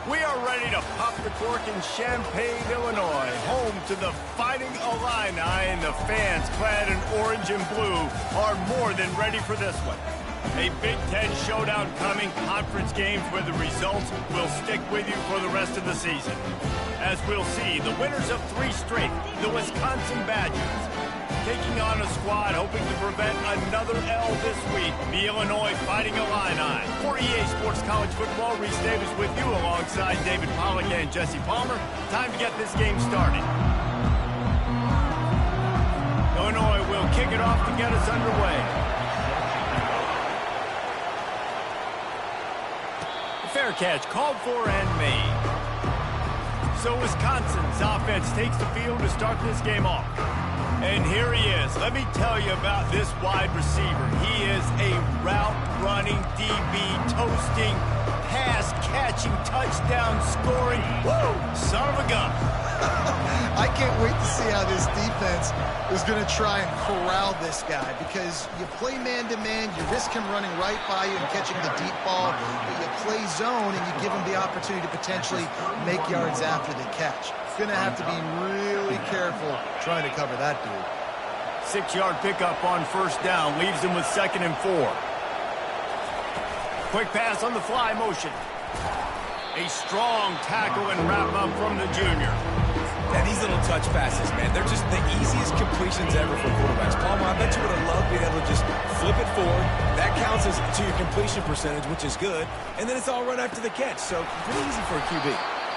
We are ready to pop the cork in Champaign, Illinois, home to the Fighting Illini, and the fans clad in orange and blue are more than ready for this one. A Big Ten showdown coming, conference games where the results will stick with you for the rest of the season. As we'll see, the winners of 3 straight, the Wisconsin Badgers, taking on a squad hoping to prevent another L this week, the Illinois Fighting Illini. For EA Sports College Football, Reese Davis with you alongside David Pollack and Jesse Palmer. Time to get this game started. Illinois will kick it off to get us underway. A fair catch called for and made. So Wisconsin's offense takes the field to start this game off. And here he is. Let me tell you about this wide receiver. He is a route-running DB, toasting, pass-catching, touchdown-scoring, son of a gun. I can't wait to see how this defense is going to try and corral this guy, because you play man-to-man, you risk him running right by you and catching the deep ball, but you play zone and you give him the opportunity to potentially make yards after the catch. Going to have to be really careful trying to cover that dude. 6-yard pickup on first down leaves him with 2nd and 4. Quick pass on the fly motion. A strong tackle and wrap up from the junior. And these little touch passes, man, they're just the easiest completions ever for quarterbacks. Palmer, I bet you would have loved being able to just flip it forward. That counts as to your completion percentage, which is good. And then it's all right after the catch. So pretty easy for a QB.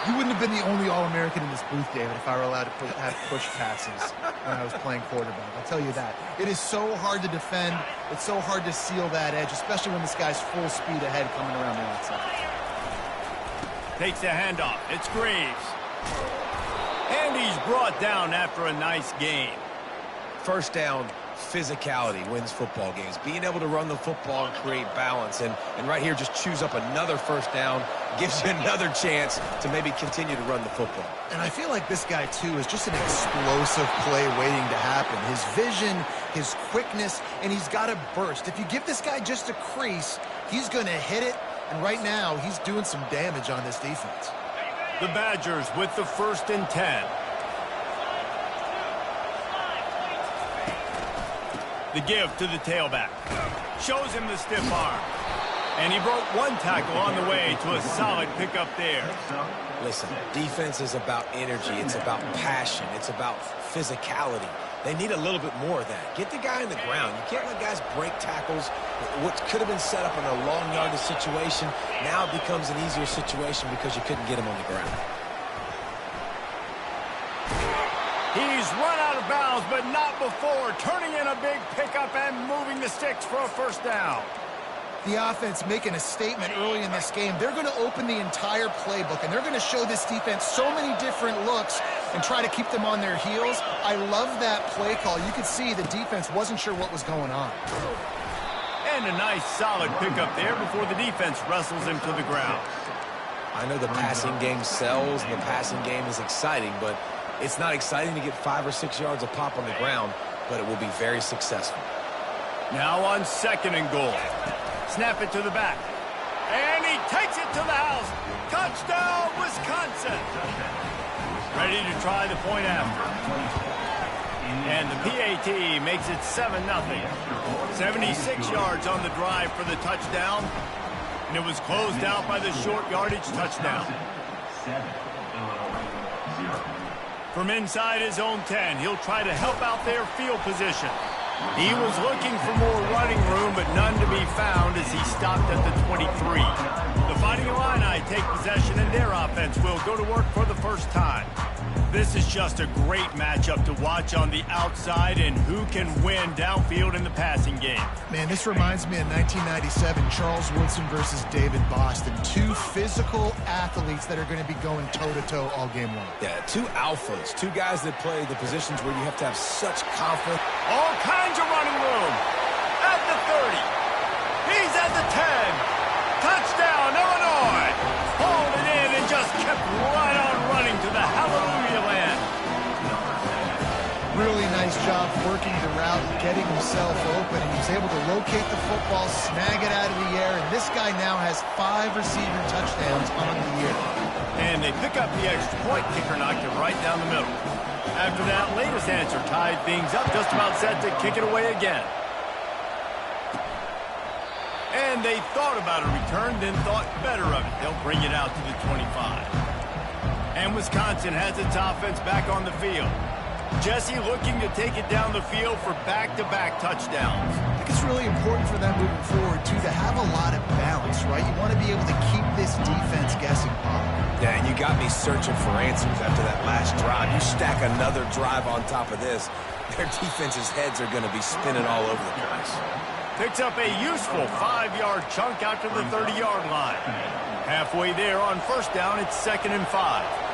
You wouldn't have been the only All-American in this booth, David, if I were allowed to have push passes when I was playing quarterback. I'll tell you that. It is so hard to defend. It's so hard to seal that edge, especially when this guy's full speed ahead coming around the outside. Takes the handoff. It's Greaves. And he's brought down after a nice game. First down, physicality wins football games. Being able to run the football and create balance. And right here, just choose up another first down. Gives you another chance to maybe continue to run the football. And I feel like this guy, too, is just an explosive play waiting to happen. His vision, his quickness, and he's got a burst. If you give this guy just a crease, he's going to hit it. And right now, he's doing some damage on this defense. The Badgers with the 1st and 10. The give to the tailback. Shows him the stiff arm. And he broke 1 tackle on the way to a solid pickup there. Listen, defense is about energy. It's about passion. It's about physicality. They need a little bit more of that. Get the guy on the ground. You can't let guys break tackles. What could have been set up in a long yardage situation, now it becomes an easier situation because you couldn't get him on the ground. He's run out of bounds, but not before turning in a big pickup and moving the sticks for a first down. The offense making a statement early in this game. They're going to open the entire playbook, and they're going to show this defense so many different looks and try to keep them on their heels. I love that play call. You could see the defense wasn't sure what was going on. And a nice solid pickup there before the defense wrestles him to the ground. I know the passing game sells and the passing game is exciting, but it's not exciting to get 5 or 6 yards of pop on the ground, but it will be very successful. Now on 2nd and goal. Snap it to the back. And he takes it to the house. Touchdown, Wisconsin. Ready to try the point after. And the PAT makes it 7-0. 76 yards on the drive for the touchdown. And it was closed out by the short yardage touchdown. From inside his own 10, he'll try to help out their field position. He was looking for more running room, but none to be found as he stopped at the 23. The Fighting Illini take possession, and their offense will go to work for the first time. This is just a great matchup to watch on the outside, and who can win downfield in the passing game. Man, this reminds me of 1997, Charles Woodson versus David Boston. 2 physical athletes that are going to be going toe-to-toe all game long. Yeah, 2 alphas, 2 guys that play the positions where you have to have such confidence. All kinds of running room. At the 30. He's at the 10. Touchdown, Illinois. Hauled it in and just kept right on running to the hallelujah land. Really nice job working the route and getting himself open, and he was able to locate the football, snag it out of the air, and this guy now has 5 receiving touchdowns on the year. And they pick up the extra point. Kicker knocked it right down the middle. After that latest answer tied things up, just about set to kick it away again. And they thought about a return, then thought better of it. They'll bring it out to the 25. And Wisconsin has its offense back on the field. Jesse looking to take it down the field for back-to-back touchdowns. I think it's really important for them moving forward, too, to have a lot of balance, right? You want to be able to keep this defense guessing, Paul. Yeah, and you got me searching for answers after that last drive. You stack another drive on top of this, their defense's heads are going to be spinning all over the place. Picks up a useful 5-yard chunk out to the 30-yard line. Halfway there on first down, it's 2nd and 5.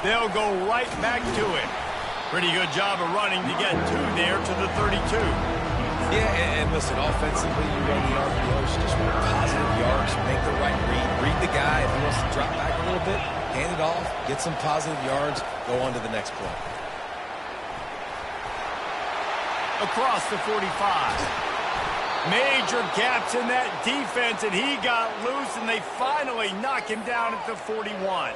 They'll go right back to it. Pretty good job of running to get 2 there to the 32. Yeah, and listen, offensively, you run the RPOs, just want positive yards, make the right read the guy. If he wants to drop back a little bit, hand it off, get some positive yards, go on to the next play. Across the 45. Major gaps in that defense, and he got loose, and they finally knock him down at the 41.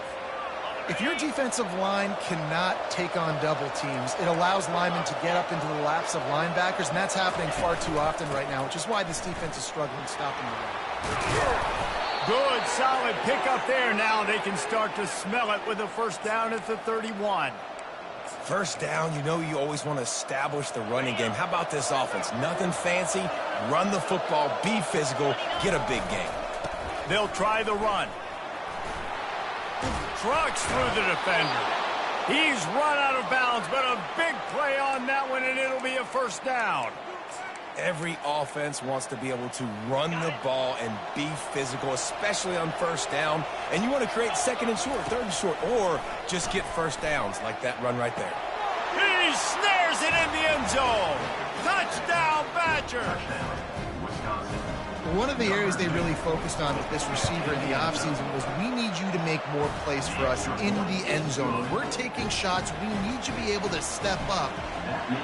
If your defensive line cannot take on double teams, it allows linemen to get up into the laps of linebackers, and that's happening far too often right now, which is why this defense is struggling stopping the run. Good, solid pickup there. Now they can start to smell it with a first down at the 31. First down, you know you always want to establish the running game. How about this offense? Nothing fancy. Run the football, be physical, get a big gain. They'll try the run. Trucks through the defender. He's run out of bounds, but a big play on that one, and it'll be a first down. Every offense wants to be able to run the ball and be physical, especially on first down. And you want to create 2nd and short, 3rd and short, or just get first downs like that run right there. He snares it in the end zone. Touchdown, Badgers. One of the areas they really focused on with this receiver in the offseason was we need you to make more plays for us in the end zone. When we're taking shots, we need you to be able to step up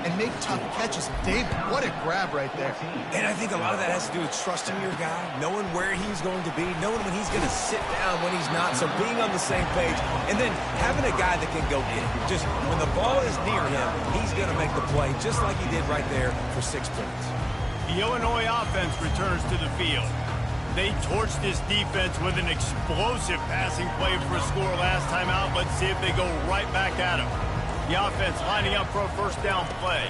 and make tough catches. David, what a grab right there. And I think a lot of that has to do with trusting your guy, knowing where he's going to be, knowing when he's going to sit down, when he's not, so being on the same page, and then having a guy that can go get it. Just when the ball is near him, he's going to make the play, just like he did right there for 6 points. The Illinois offense returns to the field. They torched this defense with an explosive passing play for a score last time out. Let's see if they go right back at him. The offense lining up for a first down play.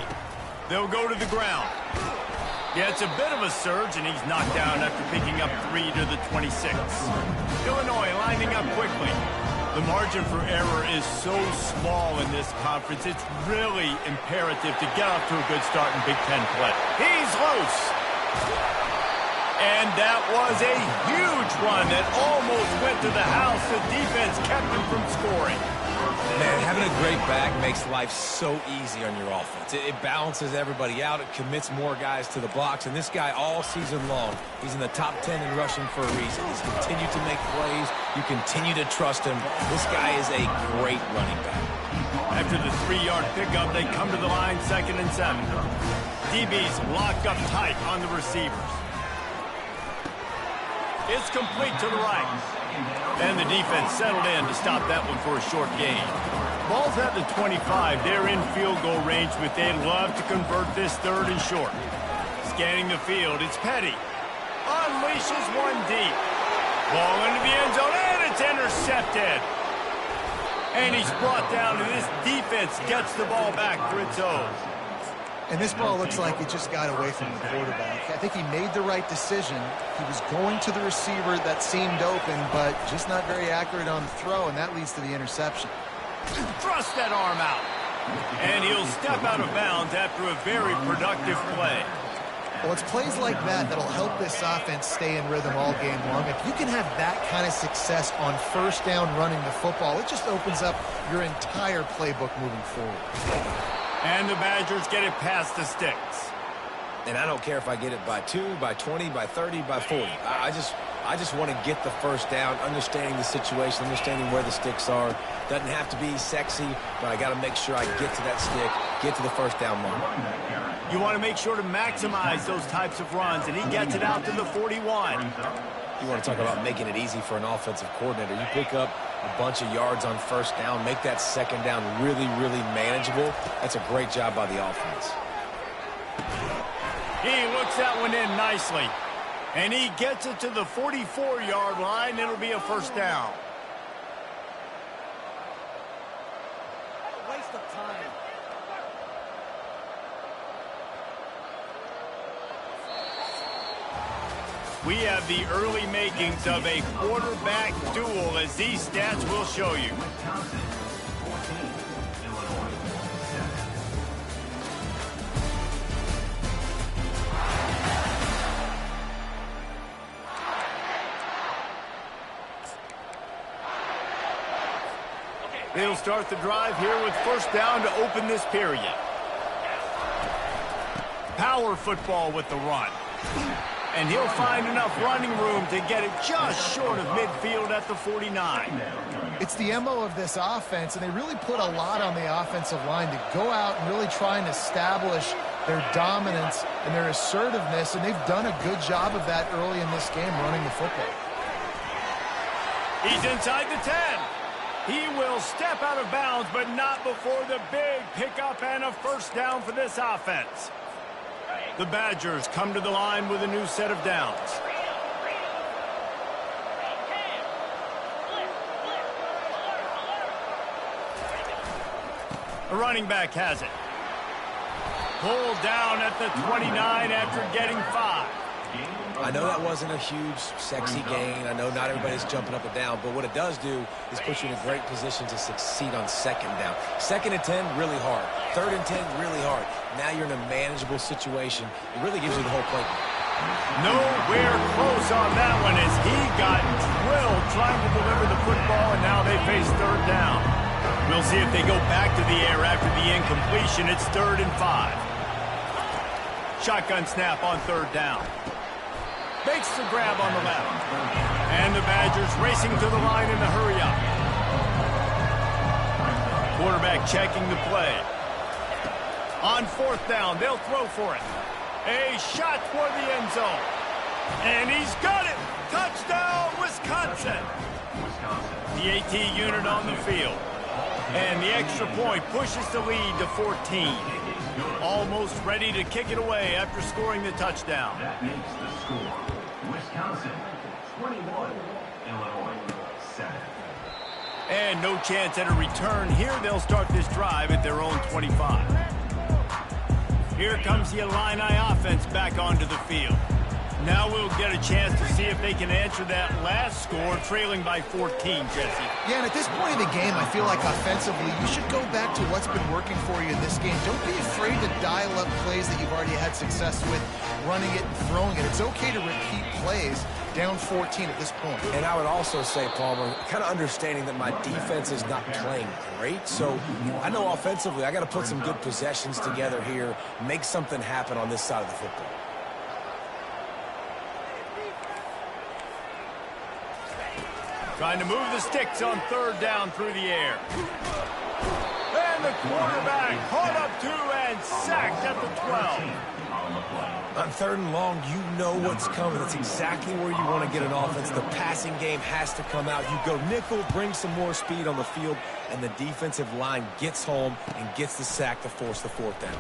They'll go to the ground. Yeah, it's a bit of a surge, and he's knocked down after picking up 3 to the 26. Illinois lining up quickly. The margin for error is so small in this conference, it's really imperative to get off to a good start in Big Ten play. He's loose. And that was a huge run that almost went to the house. The defense kept him from scoring. Man, having a great back makes life so easy on your offense. It balances everybody out. It commits more guys to the blocks. And this guy all season long, he's in the top 10 in rushing for a reason. He's continued to make plays. You continue to trust him. This guy is a great running back. After the 3-yard pickup, they come to the line 2nd and 7. DB's locked up tight on the receivers. It's complete to the right. And the defense settled in to stop that one for a short gain. Ball's at the 25. They're in field goal range, but they'd love to convert this 3rd and short. Scanning the field, it's Petty. Unleashes one deep. Ball into the end zone, and it's intercepted. And he's brought down, and this defense gets the ball back for its own. And this ball looks like it just got away from the quarterback. I think he made the right decision. He was going to the receiver that seemed open, but just not very accurate on the throw, and that leads to the interception. Thrust that arm out. And he'll step out of bounds after a very productive play. Well, it's plays like that that'll help this offense stay in rhythm all game long. If you can have that kind of success on first down running the football, it just opens up your entire playbook moving forward. And the Badgers get it past the sticks. And I don't care if I get it by 2, by 20, by 30, by 40. I just want to get the first down, understanding the situation, understanding where the sticks are. Doesn't have to be sexy, but I got to make sure I get to that stick get to the first down mark. You want to make sure to maximize those types of runs, and he gets it out to the 41. You want to talk about making it easy for an offensive coordinator. You pick up a bunch of yards on first down, make that second down really, really manageable. That's a great job by the offense. He looks that one in nicely. And he gets it to the 44-yard line. It'll be a first down. Waste of time. We have the early makings of a quarterback duel, as these stats will show you. They'll start the drive here with first down to open this period. Power football with the run. And he'll find enough running room to get it just short of midfield at the 49. It's the MO of this offense, and they really put a lot on the offensive line to go out and really try and establish their dominance and their assertiveness, and they've done a good job of that early in this game running the football. He's inside the 10. He will step out of bounds, but not before the big pickup and a first down for this offense. The Badgers come to the line with a new set of downs. The running back has it. Pulled down at the 29 after getting 5. I know that wasn't a huge, sexy gain. I know not everybody's jumping up and down, but what it does do is put you in a great position to succeed on second down. Second and 10, really hard. Third and 10, really hard. Now you're in a manageable situation. It really gives you the whole playbook. Nowhere close on that one as he got drilled trying to deliver the football, and now they face third down. We'll see if they go back to the air after the incompletion. It's 3rd and 5. Shotgun snap on third down. Makes the grab on the left. And the Badgers racing to the line in the hurry-up. Quarterback checking the play. On fourth down, they'll throw for it. A shot toward the end zone. And he's got it! Touchdown, Wisconsin! The AT unit on the field. And the extra point pushes the lead to 14. Almost ready to kick it away after scoring the touchdown. That makes the score. Wisconsin, 21. Illinois, 7. And no chance at a return here. They'll start this drive at their own 25. Here comes the Illini offense back onto the field. Now we'll get a chance to see if they can answer that last score, trailing by 14, Jesse. Yeah, and at this point in the game, I feel like offensively, you should go back to what's been working for you in this game. Don't be afraid to dial up plays that you've already had success with, running it and throwing it. It's okay to repeat plays down 14 at this point. And I would also say, Palmer, kind of understanding that my defense is not playing great. So I know offensively, I got to put some good possessions together here, make something happen on this side of the football. Trying to move the sticks on third down through the air. And the quarterback hauled up 2 and sacked at the 12. On third and long, you know what's coming. That's exactly where you want to get an offense. The passing game has to come out. You go nickel, bring some more speed on the field, and the defensive line gets home and gets the sack to force the fourth down.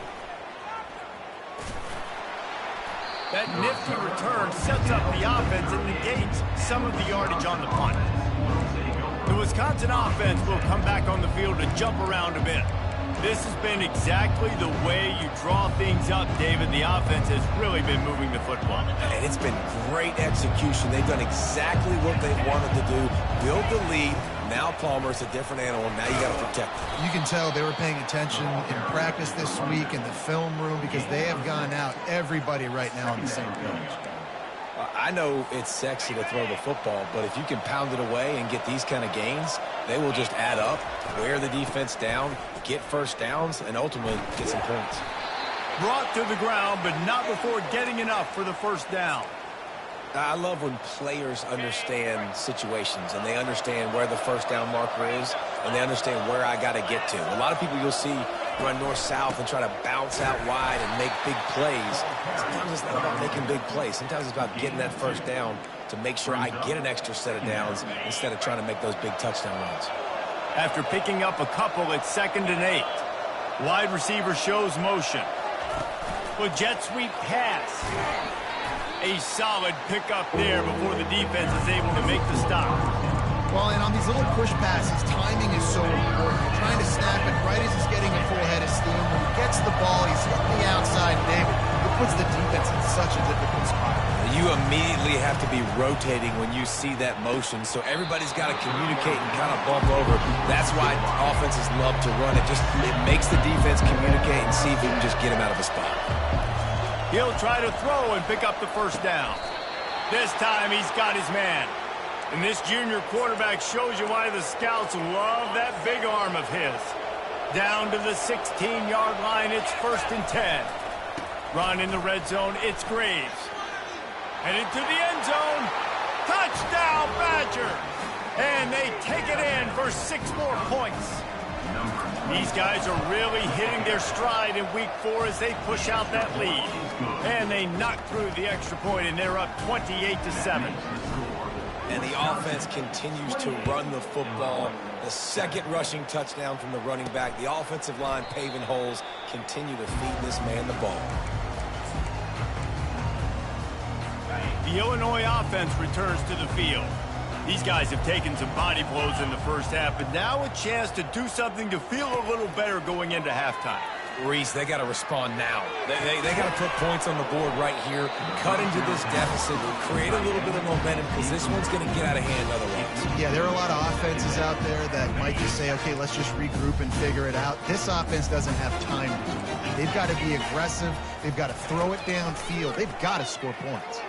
That nifty return sets up the offense and negates some of the yardage on the punt. The Wisconsin offense will come back on the field to jump around a bit. This has been exactly the way you draw things up, David. The offense has really been moving the football. And it's been great execution. They've done exactly what they wanted to do. Build the lead. Now Palmer's a different animal. Now you got to protect him. You can tell they were paying attention in practice this week in the film room because they have gone out, everybody right now on the same page. I know it's sexy to throw the football, but if you can pound it away and get these kind of gains, they will just add up, wear the defense down, get first downs, and ultimately get some points. Brought to the ground, but not before getting enough for the first down. I love when players understand situations and they understand where the first down marker is and they understand where I got to get to. A lot of people you'll see run north-south and try to bounce out wide and make big plays. Sometimes it's not about making big plays. Sometimes it's about getting that first down to make sure I get an extra set of downs instead of trying to make those big touchdown runs. After picking up a couple, it's 2nd and 8. Wide receiver shows motion. With jet sweep pass. A solid pickup there before the defense is able to make the stop. Well, and on these little push passes, timing is so important. You're trying to snap it right as he's getting a full head of steam. When he gets the ball, he's hitting the outside, David. It puts the defense in such a difficult spot. You immediately have to be rotating when you see that motion, so everybody's got to communicate and kind of bump over. That's why offenses love to run it. It makes the defense communicate and see if we can just get him out of a spot. He'll try to throw and pick up the first down. This time he's got his man. And this junior quarterback shows you why the scouts love that big arm of his. Down to the 16-yard line, it's 1st and 10. Run in the red zone, it's Graves. And into the end zone. Touchdown, Badger! And they take it in for 6 more points. These guys are really hitting their stride in week 4 as they push out that lead. And they knock through the extra point, and they're up 28-7. And the offense continues to run the football. The 2nd rushing touchdown from the running back. The offensive line paving holes. Continue to feed this man the ball. The Illinois offense returns to the field. These guys have taken some body blows in the first half, but now a chance to do something to feel a little better going into halftime. Reese, they got to respond now. They got to put points on the board right here, cut into this deficit, create a little bit of momentum, because this one's going to get out of hand otherwise. Yeah, there are a lot of offenses out there that might just say, okay, let's just regroup and figure it out. This offense doesn't have time to do that. They've got to be aggressive. They've got to throw it downfield. They've got to score points.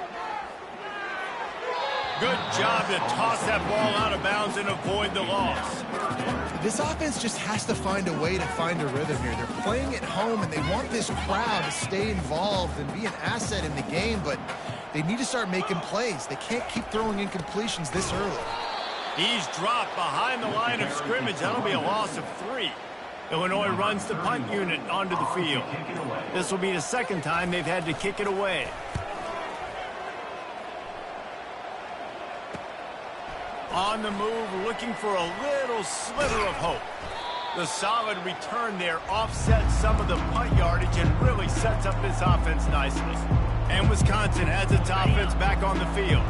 Good job to toss that ball out of bounds and avoid the loss. This offense just has to find a way to find a rhythm here. They're playing at home, and they want this crowd to stay involved and be an asset in the game, but they need to start making plays. They can't keep throwing incompletions this early. He's dropped behind the line of scrimmage. That'll be a loss of 3. Illinois runs the punt unit onto the field. This will be the 2nd time they've had to kick it away. On the move, looking for a little sliver of hope. The solid return there offsets some of the punt yardage and really sets up this offense nicely. And Wisconsin has its offense back on the field.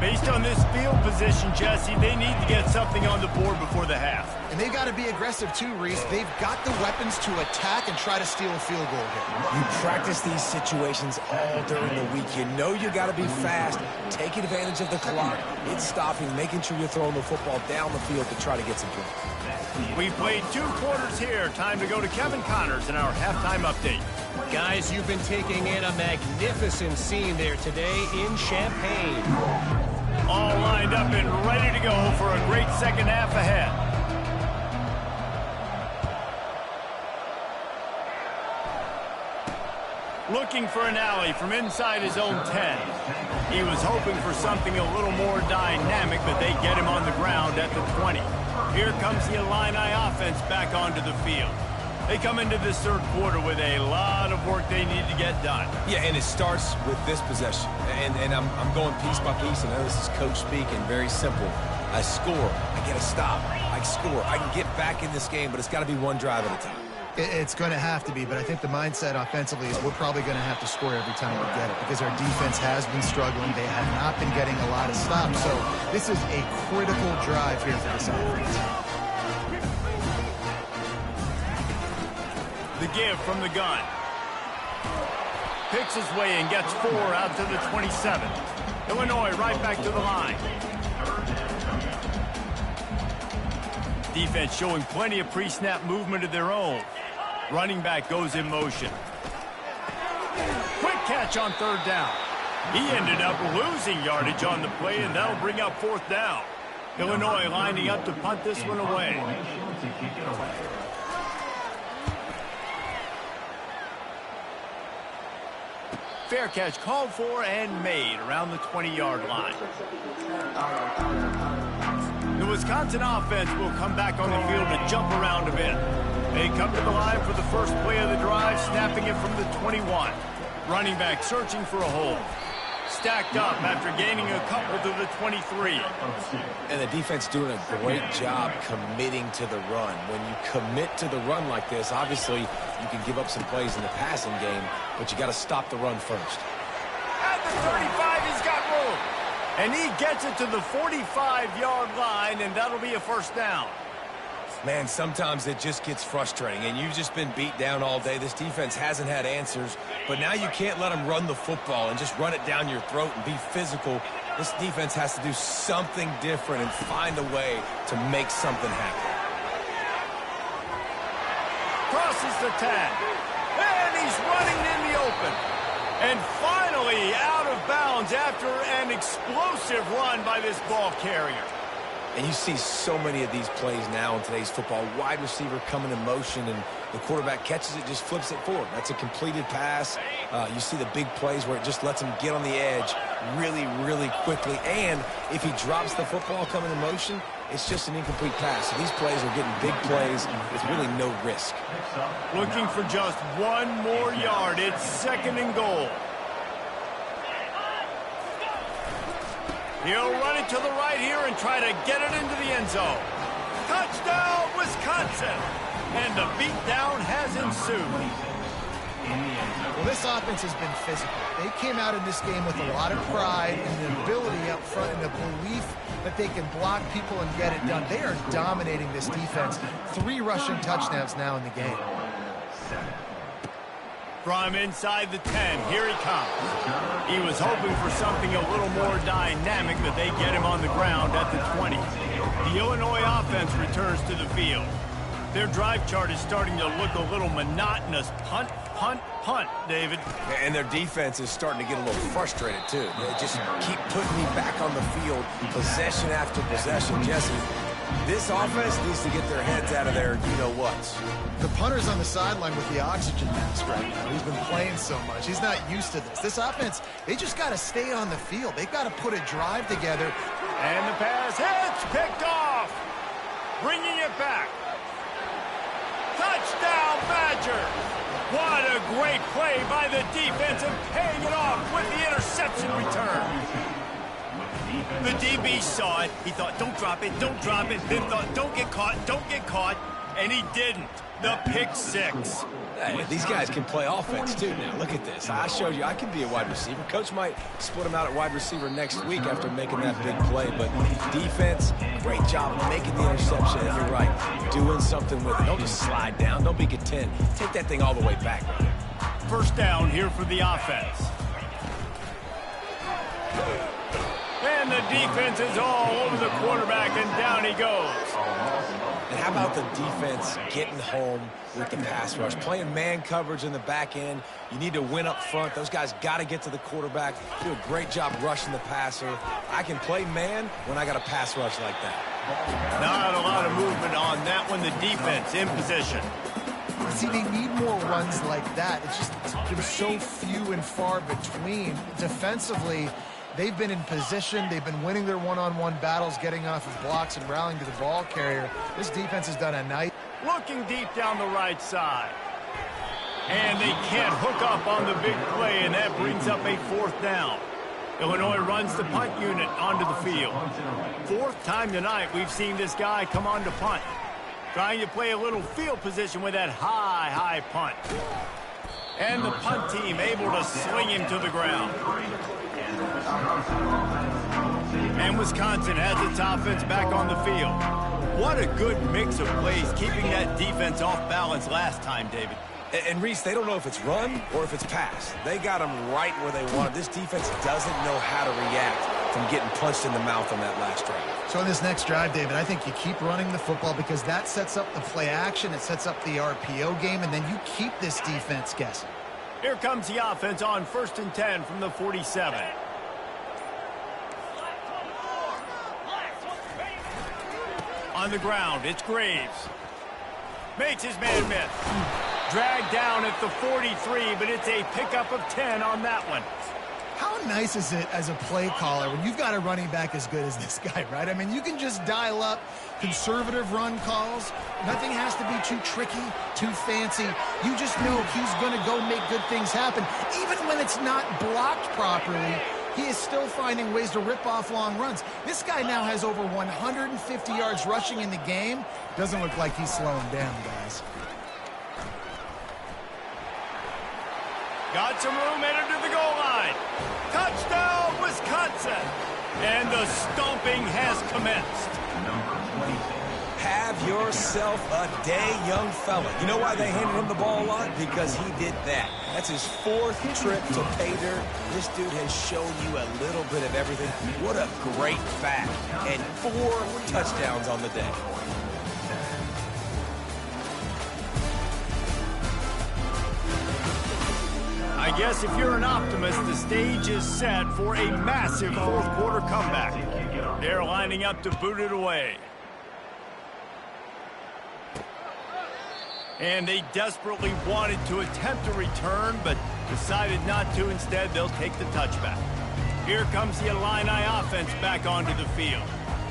Based on this field position, Jesse, they need to get something on the board before the half. And they've got to be aggressive too, Reese. They've got the weapons to attack and try to steal a field goal here. You practice these situations all during the week. You know you got to be fast, taking advantage of the clock, it's stopping, making sure you're throwing the football down the field to try to get some points. We played 2 quarters here. Time to go to Kevin Connors in our halftime update. Guys, you've been taking in a magnificent scene there today in Champaign. All lined up and ready to go for a great second half ahead. Looking for an alley from inside his own 10. He was hoping for something a little more dynamic, but they get him on the ground at the 20. Here comes the Illini offense back onto the field. They come into this 3rd quarter with a lot of work they need to get done. Yeah, and it starts with this possession. And I'm going piece by piece. I know this is coach speaking, very simple. I score, I get a stop, I score. I can get back in this game, but it's got to be one drive at a time. It's going to have to be, but I think the mindset offensively is we're probably going to have to score every time we get it because our defense has been struggling. They have not been getting a lot of stops, so this is a critical drive here for this offense. The give from the gun. Picks his way and gets 4 out to the 27. Illinois right back to the line. Defense showing plenty of pre-snap movement of their own. Running back goes in motion. Quick catch on 3rd down. He ended up losing yardage on the play, and that'll bring up 4th down. Illinois lining up to punt this one away. Fair catch called for and made around the 20-yard line. The Wisconsin offense will come back on the field to jump around a bit. They come to the line for the first play of the drive, snapping it from the 21. Running back searching for a hole. Stacked up after gaining a couple to the 23. And the defense doing a great job committing to the run. When you commit to the run like this, obviously you can give up some plays in the passing game, but you got to stop the run first. At the 35, he's got room. And he gets it to the 45-yard line, and that'll be a first down. Man, sometimes it just gets frustrating, and you've just been beat down all day. This defense hasn't had answers, but now you can't let them run the football and just run it down your throat and be physical. This defense has to do something different and find a way to make something happen. Crosses the 10, and he's running in the open. And finally out of bounds after an explosive run by this ball carrier. And you see so many of these plays now in today's football. Wide receiver coming in motion, and the quarterback catches it, just flips it forward. That's a completed pass. You see the big plays where it just lets him get on the edge really, really quickly. And if he drops the football coming in motion, it's just an incomplete pass. So these plays are getting big plays with really no risk. Looking for just one more yard. It's 2nd and goal. He'll run it to the right here and try to get it into the end zone. Touchdown, Wisconsin! And the beatdown has ensued. Well, this offense has been physical. They came out in this game with a lot of pride and the ability up front and the belief that they can block people and get it done. They are dominating this defense. 3 rushing touchdowns now in the game. From inside the 10, here he comes. He was hoping for something a little more dynamic, but they get him on the ground at the 20. The Illinois offense returns to the field. Their drive chart is starting to look a little monotonous. Punt, punt, punt, David. And their defense is starting to get a little frustrated, too. They just keep putting me back on the field, possession after possession. Jesse, this offense needs to get their heads out of their you-know-whats. The punter's on the sideline with the oxygen mask right now. He's been playing so much. He's not used to this. This offense, they just got to stay on the field. They've got to put a drive together. And the pass hits, picked off. Bringing it back. Touchdown, Badger. What a great play by the defense and paying it off with the interception return. The DB saw it. He thought, don't drop it, don't drop it. Then thought, don't get caught. And he didn't. The pick 6. Hey, these guys can play offense, too, now. Look at this. I showed you I can be a wide receiver. Coach might split him out at wide receiver next week after making that big play. But defense, great job making the interception. And you're right, doing something with it. Don't just slide down. Don't be content. Take that thing all the way back. First down here for the offense. And the defense is all over the quarterback, and down he goes. And how about the defense getting home with the pass rush? Playing man coverage in the back end. You need to win up front. Those guys got to get to the quarterback. Do a great job rushing the passer. I can play man when I got a pass rush like that. Not a lot of movement on that one. The defense in position. See, they need more runs like that. It's just there's so few and far between. Defensively, they've been in position. They've been winning their one-on-one battles, getting off of blocks and rallying to the ball carrier. This defense has done a nice. Looking deep down the right side. And they can't hook up on the big play, and that brings up a 4th down. Illinois runs the punt unit onto the field. 4th time tonight we've seen this guy come on to punt. Trying to play a little field position with that high punt. And the punt team able to sling him to the ground. And Wisconsin has its offense back on the field. What a good mix of plays, keeping that defense off balance last time, David. And Reese, they don't know if it's run or if it's pass. They got them right where they want it. This defense doesn't know how to react from getting punched in the mouth on that last drive. So in this next drive, David, I think you keep running the football because that sets up the play action. It sets up the RPO game, and then you keep this defense guessing. Here comes the offense on 1st and 10 from the 47. On the ground, it's Graves. Makes his man miss. Dragged down at the 43, but it's a pickup of 10 on that one. How nice is it as a play caller when you've got a running back as good as this guy, right? I mean, you can just dial up conservative run calls. Nothing has to be too tricky, too fancy. You just know he's going to go make good things happen. Even when it's not blocked properly, he is still finding ways to rip off long runs. This guy now has over 150 yards rushing in the game. Doesn't look like he's slowing down, guys. Got some room, headed to the goal line. Touchdown, Wisconsin! And the stomping has commenced. Number 22. Have yourself a day, young fella. You know why they handed him the ball a lot? Because he did that. That's his 4th trip to pay dirt. This dude has shown you a little bit of everything. What a great back. And 4 touchdowns on the day. I guess if you're an optimist, the stage is set for a massive fourth-quarter comeback. They're lining up to boot it away. And they desperately wanted to attempt a return, but decided not to. Instead, they'll take the touchback. Here comes the Illini offense back onto the field.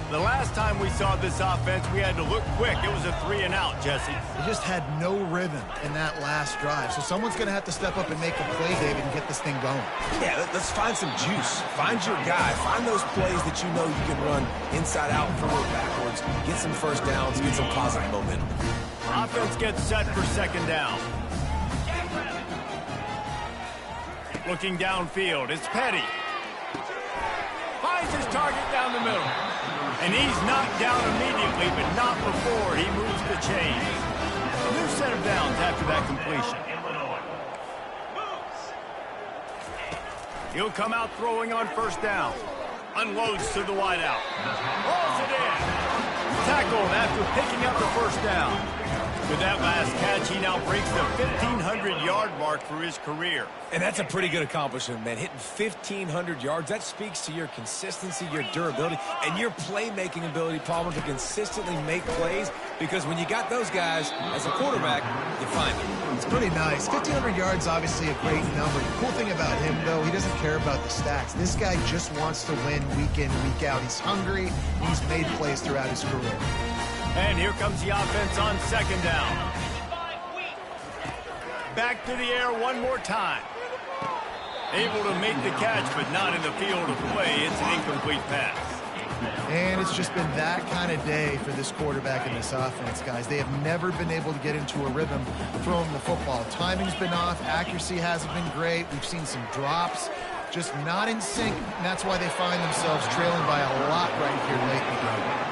The last time we saw this offense, we had to look quick. It was a 3-and-out, Jesse. They just had no rhythm in that last drive. So someone's going to have to step up and make a play, David, and get this thing going. Yeah, let's find some juice. Find your guy. Find those plays that you know you can run inside out, forward, backwards. Get some first downs, get some positive momentum. Offense gets set for second down. Looking downfield, it's Petty. Finds his target down the middle. And he's knocked down immediately, but not before he moves the chains. New set of downs after that completion. He'll come out throwing on first down. Unloads to the wideout. Rolls it in. Tackled after picking up the first down. With that last catch, he now breaks the 1,500-yard mark for his career. And that's a pretty good accomplishment, man. Hitting 1,500 yards, that speaks to your consistency, your durability, and your playmaking ability, Palmer, to consistently make plays, because when you got those guys as a quarterback, you find them. It's pretty nice. 1,500 yards, obviously a great number. The cool thing about him, though, he doesn't care about the stats. This guy just wants to win week in, week out. He's hungry. He's made plays throughout his career. And here comes the offense on second down. Back to the air one more time. Able to make the catch, but not in the field of play. It's an incomplete pass. And it's just been that kind of day for this quarterback and this offense, guys. They have never been able to get into a rhythm throwing the football. Timing's been off. Accuracy hasn't been great. We've seen some drops. Just not in sync, and that's why they find themselves trailing by a lot right here late in the game.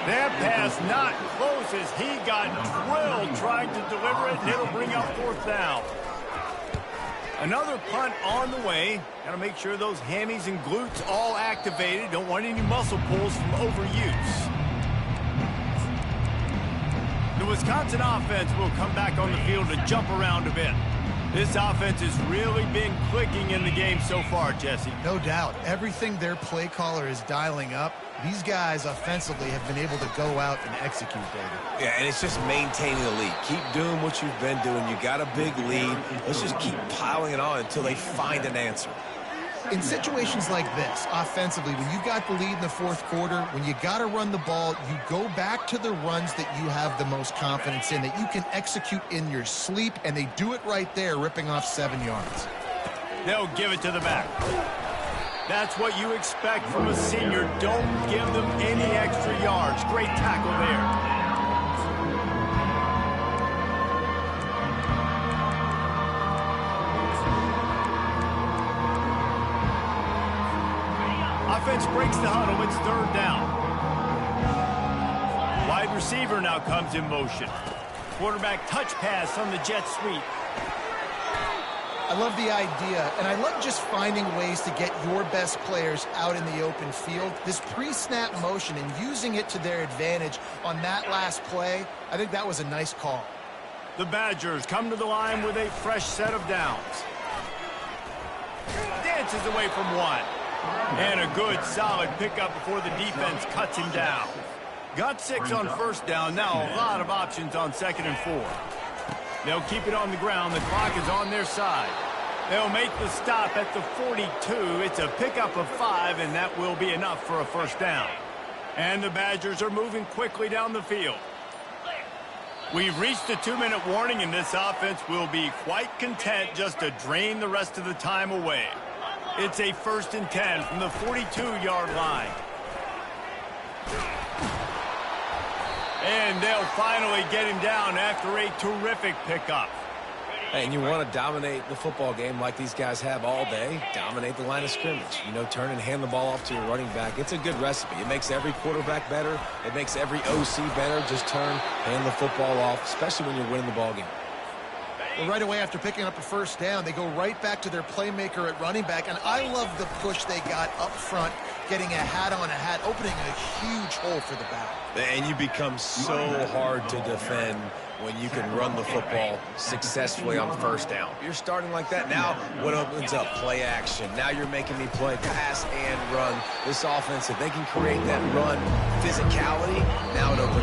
That pass not close as he got drilled trying to deliver it, and it'll bring up fourth down. Another punt on the way. Got to make sure those hammies and glutes all activated. Don't want any muscle pulls from overuse. The Wisconsin offense will come back on the field to jump around a bit. This offense has really been clicking in the game so far, Jesse. No doubt. Everything their play caller is dialing up, these guys offensively have been able to go out and execute, David. Yeah, and it's just maintaining the lead. Keep doing what you've been doing. You got a big lead. Let's just keep piling it on until they find an answer. In situations like this, offensively, when you've got the lead in the fourth quarter, when you got to run the ball, you go back to the runs that you have the most confidence in, that you can execute in your sleep, and they do it right there, ripping off 7 yards. They'll give it to the back. That's what you expect from a senior. Don't give them any extra yards. Great tackle there. Offense breaks the huddle. It's third down. Wide receiver now comes in motion. Quarterback touch pass on the jet sweep. I love the idea, and I love just finding ways to get your best players out in the open field. This pre-snap motion and using it to their advantage on that last play, I think that was a nice call. The Badgers come to the line with a fresh set of downs. Dances away from one. And a good, solid pickup before the defense cuts him down. Got 6 on first down. Now a lot of options on second and 4. They'll keep it on the ground. The clock is on their side. They'll make the stop at the 42. It's a pickup of 5, and that will be enough for a first down. And the Badgers are moving quickly down the field. We've reached the 2-minute warning, and this offense will be quite content just to drain the rest of the time away. It's a 1st and 10 from the 42-yard line. And they'll finally get him down after a terrific pickup. And you want to dominate the football game like these guys have all day. Dominate the line of scrimmage. You know, turn and hand the ball off to your running back. It's a good recipe. It makes every quarterback better. It makes every OC better. Just turn, hand the football off, especially when you're winning the ball game. Well, right away after picking up a first down, they go right back to their playmaker at running back. And I love the push they got up front, getting a hat on a hat, opening a huge hole for the back. And you become so hard to defend when you can run the football successfully on first down. You're starting like that. Now what opens up? Play action. Now you're making me play pass and run. This offense, if they can create that run physicality, now it opens